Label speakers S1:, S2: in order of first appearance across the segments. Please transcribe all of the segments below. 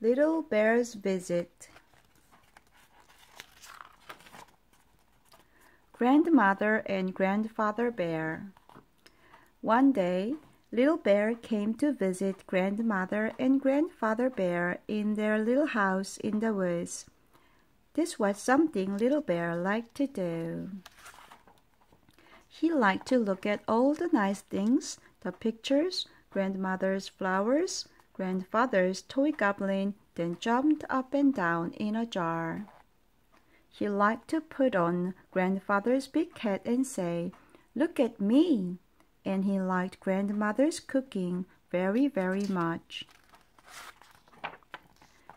S1: Little Bear's Visit. Grandmother and Grandfather Bear. One day, Little Bear came to visit Grandmother and Grandfather Bear in their little house in the woods. This was something Little Bear liked to do. He liked to look at all the nice things, the pictures, Grandmother's flowers, Grandfather's toy goblin, then jumped up and down in a jar. He liked to put on Grandfather's big hat and say, "Look at me!" And he liked Grandmother's cooking very, very much.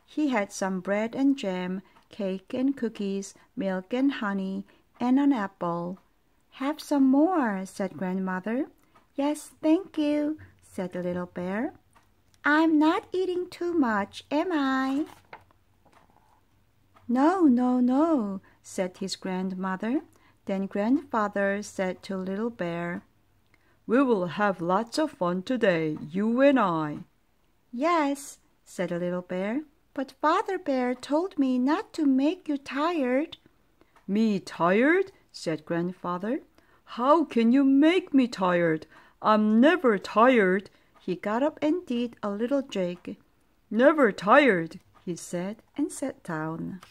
S1: He had some bread and jam, cake and cookies, milk and honey, and an apple. "Have some more," said Grandmother. "Yes, thank you," said the little bear. "I'm not eating too much, am I?" "No, no, no," said his grandmother. Then Grandfather said to Little Bear, "We will have lots of fun today, you and I." "Yes," said the little bear, "but Father Bear told me not to make you tired."
S2: "Me tired?" said Grandfather. "How can you make me tired? I'm never tired."
S1: He got up and did a little jig.
S2: "Never tired,"
S1: he said, and sat down.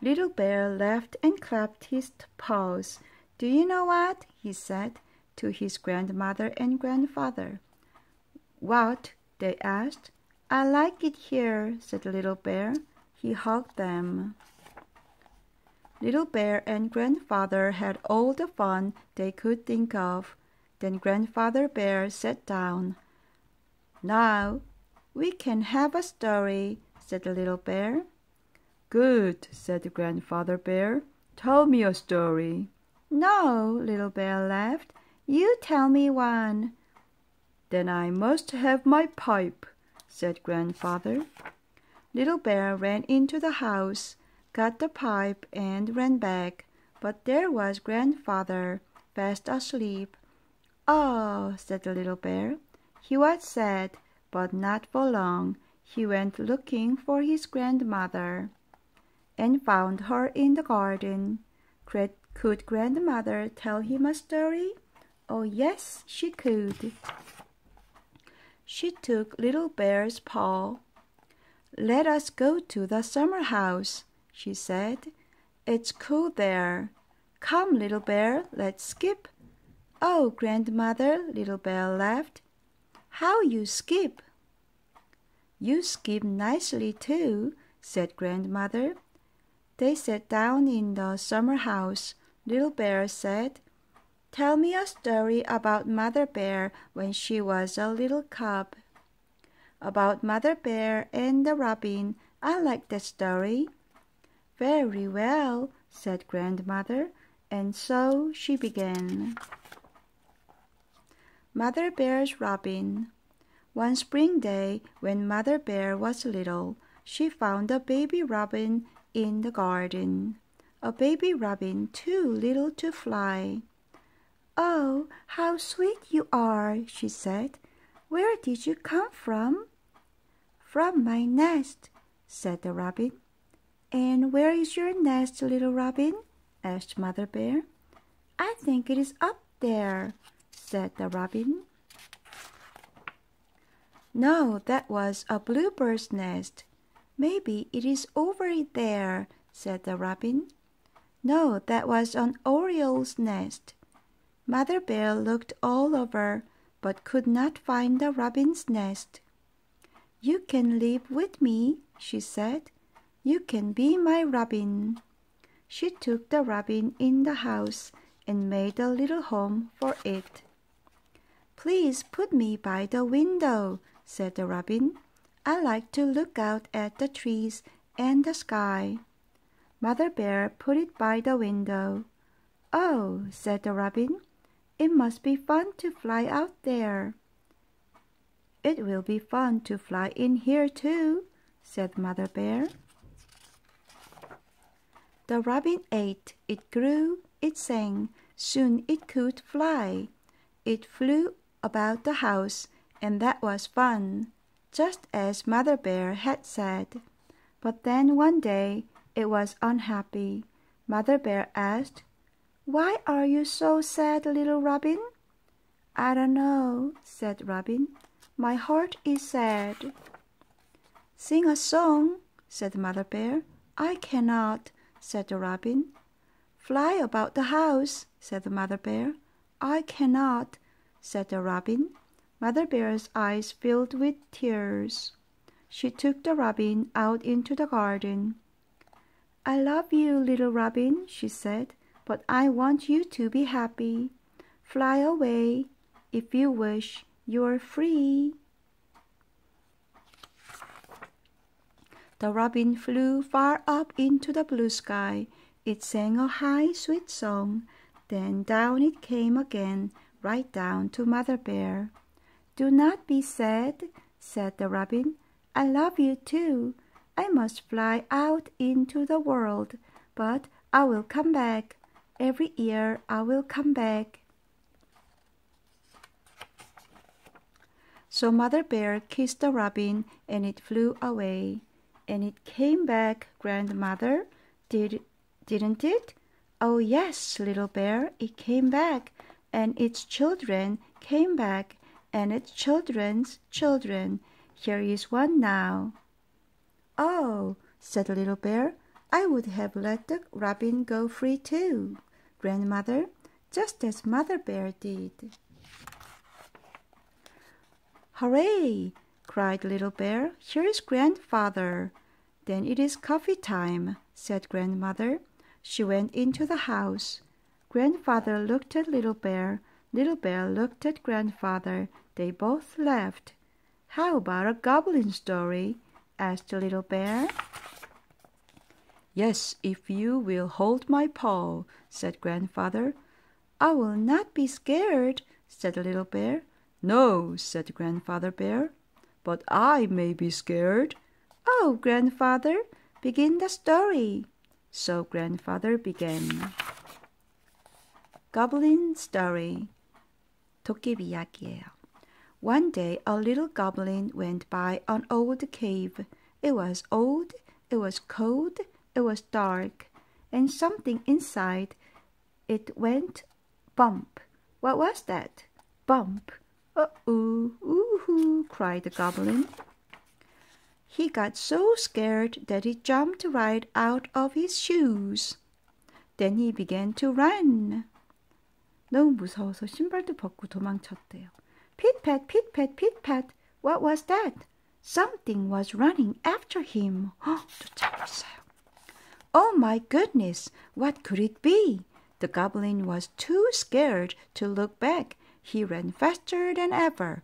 S1: Little Bear laughed and clapped his paws. "Do you know what?" he said to his grandmother and grandfather. "What?" they asked. "I like it here," said Little Bear. He hugged them. Little Bear and Grandfather had all the fun they could think of. Then Grandfather Bear sat down. "Now we can have a story," said the little bear.
S2: "Good," said Grandfather Bear. "Tell me a story."
S1: "No," Little Bear laughed. "You tell me one."
S2: "Then I must have my pipe," said Grandfather.
S1: Little Bear ran into the house, got the pipe, and ran back. But there was Grandfather, fast asleep. "Oh," said the little bear. He was sad, but not for long. He went looking for his grandmother, and found her in the garden. Could Grandmother tell him a story? Oh, yes, she could. She took Little Bear's paw. "Let us go to the summer house," she said. "It's cool there. Come, Little Bear, let's skip." "Oh, Grandmother," Little Bear laughed. "How you skip!" "You skip nicely too," said Grandmother. They sat down in the summer house. Little Bear said, "Tell me a story about Mother Bear when she was a little cub." "About Mother Bear and the robin. I like that story." "Very well," said Grandmother, and so she began. Mother Bear's Robin. One spring day, when Mother Bear was little, she found a baby robin in the garden. A baby robin too little to fly. "Oh, how sweet you are," she said. "Where did you come from?" "From my nest," said the robin. "And where is your nest, little robin?" asked Mother Bear. "I think it is up there," said the robin. "No, that was a bluebird's nest." "Maybe it is over there," said the robin. "No, that was an oriole's nest." Mother Bear looked all over, but could not find the robin's nest. "You can live with me," she said. "You can be my robin." She took the robin in the house and made a little home for it. "Please put me by the window," said the robin. "I like to look out at the trees and the sky." Mother Bear put it by the window. "Oh," said the robin, "it must be fun to fly out there." "It will be fun to fly in here too," said Mother Bear. The robin ate, it grew, it sang. Soon it could fly. It flew about the house, and that was fun. just as Mother Bear had said. But then one day it was unhappy. Mother Bear asked, "Why are you so sad, little Robin?" "I don't know," said Robin. "My heart is sad." "Sing a song," said Mother Bear. "I cannot," said the Robin. "Fly about the house," said Mother Bear. "I cannot," said the Robin. Mother Bear's eyes filled with tears. She took the Robin out into the garden. "I love you, little Robin," she said, "but I want you to be happy. Fly away. If you wish, you're free." The robin flew far up into the blue sky. It sang a high, sweet song. Then down it came again, right down to Mother Bear. "Do not be sad," said the robin. "I love you too. I must fly out into the world, but I will come back. Every year I will come back." So Mother Bear kissed the robin, and it flew away. "And it came back, Grandmother, didn't it?" "Oh, yes, little bear, it came back, and its children came back, and its children's children. Here is one now." "Oh," said the little bear, "I would have let the robin go free too, Grandmother, just as Mother Bear did." "Hooray!" cried the little bear. "Here is Grandfather." "Then it is coffee time," said Grandmother. She went into the house. Grandfather looked at Little Bear. Little Bear looked at Grandfather. They both laughed. "How about a goblin story?" asked the little bear. "Yes, if you will hold my paw," said Grandfather. "I will not be scared," said the little bear. "No," said Grandfather Bear, "but I may be scared." "Oh, Grandfather, begin the story." So Grandfather began. Goblin Story. 도깨비 이야기예요. One day a little goblin went by an old cave. It was old, it was cold, it was dark, and something inside it went bump. What was that? Bump. "Uh-oh, ooh-hoo," cried the goblin. He got so scared that he jumped right out of his shoes. Then he began to run. 너무 무서워서 신발도 벗고 도망쳤대요. Pit-pat, pit-pat, pit-pat. What was that? Something was running after him. 쫓아오고 있어요. Oh my goodness, what could it be? The goblin was too scared to look back. He ran faster than ever.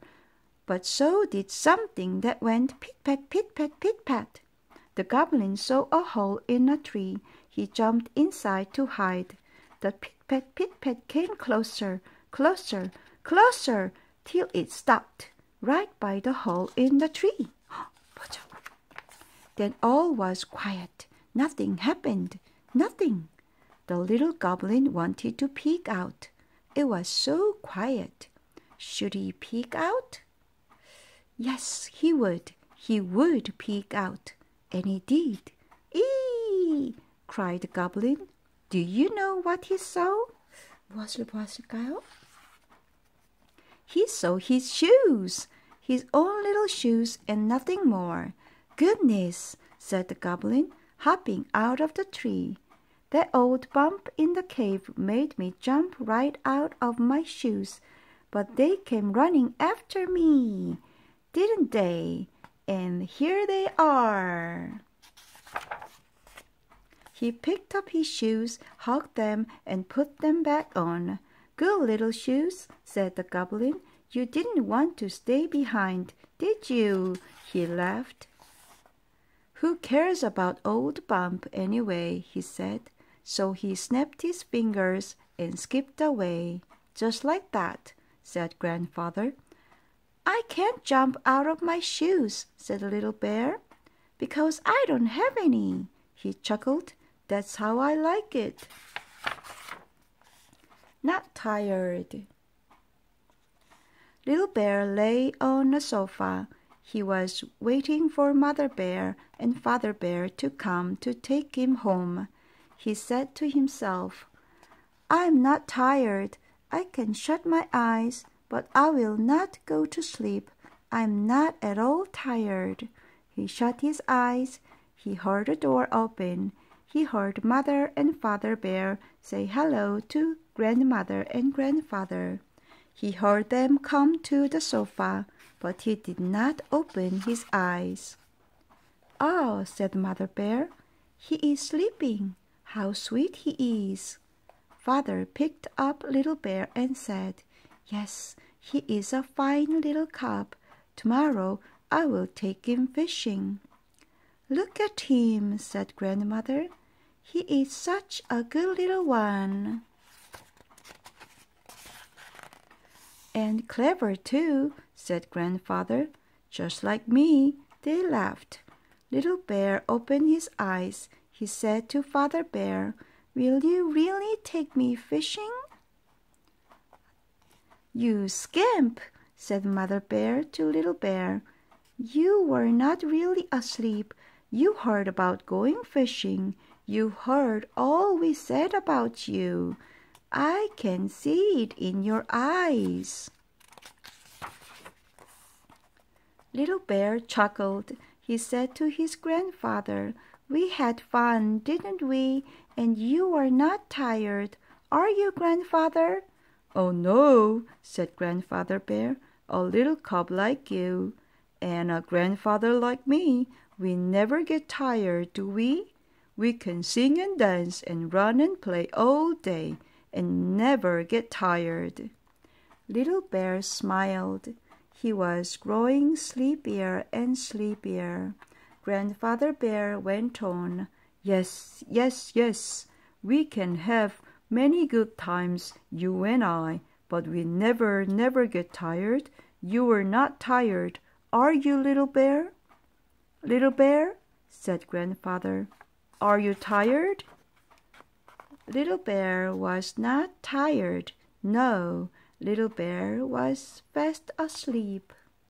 S1: But so did something that went pit-pat, pit-pat, pit-pat. The goblin saw a hole in a tree. He jumped inside to hide. The pit-pat, pit-pat came closer, closer, closer, till it stopped right by the hole in the tree. 보죠. Then all was quiet. Nothing happened. Nothing. The little goblin wanted to peek out. It was so quiet. Should he peek out? Yes, he would. He would peek out. And he did. "Eee!" cried the goblin. Do you know what he saw? 무엇을 보았을까요? He saw his shoes. His own little shoes and nothing more. "Goodness," said the goblin, hopping out of the tree. "That old bump in the cave made me jump right out of my shoes. But they came running after me, didn't they? And here they are." He picked up his shoes, hugged them, and put them back on. "Good little shoes," said the goblin. "You didn't want to stay behind, did you?" He laughed. "Who cares about old Bump anyway?" he said. So he snapped his fingers and skipped away. "Just like that," said Grandfather. "I can't jump out of my shoes," said the little bear. "Because I don't have any," he chuckled. "That's how I like it." Not tired. Little Bear lay on a sofa. He was waiting for Mother Bear and Father Bear to come to take him home. He said to himself, "I'm not tired. I can shut my eyes, but I will not go to sleep. I'm not at all tired." He shut his eyes. He heard the door open. He heard Mother and Father Bear say hello to Grandmother and Grandfather. He heard them come to the sofa, but he did not open his eyes. "Oh," said Mother Bear, "he is sleeping. How sweet he is." Father picked up Little Bear and said, "Yes, he is a fine little cub. Tomorrow I will take him fishing." "Look at him," said Grandmother. "He is such a good little one." "And clever too," said Grandfather. "Just like me." They laughed. Little Bear opened his eyes. He said to Father Bear, "Will you really take me fishing?" "You scamp," said Mother Bear to Little Bear. "You were not really asleep. You heard about going fishing. You heard all we said about you. I can see it in your eyes." Little Bear chuckled. He said to his grandfather, "We had fun, didn't we? And you are not tired, are you, Grandfather?"
S2: "Oh no," said Grandfather Bear. "A little cub like you and a grandfather like me, we never get tired, do we? We can sing and dance and run and play all day and never get tired."
S1: Little Bear smiled. He was growing sleepier and sleepier. Grandfather Bear went on,
S2: Yes, yes, yes. We can have many good times, you and I, but we never, never get tired. You are not tired, are you, Little Bear?"
S1: "Little Bear," said Grandfather, "are you tired?" Little Bear was not tired. No, Little Bear was fast asleep.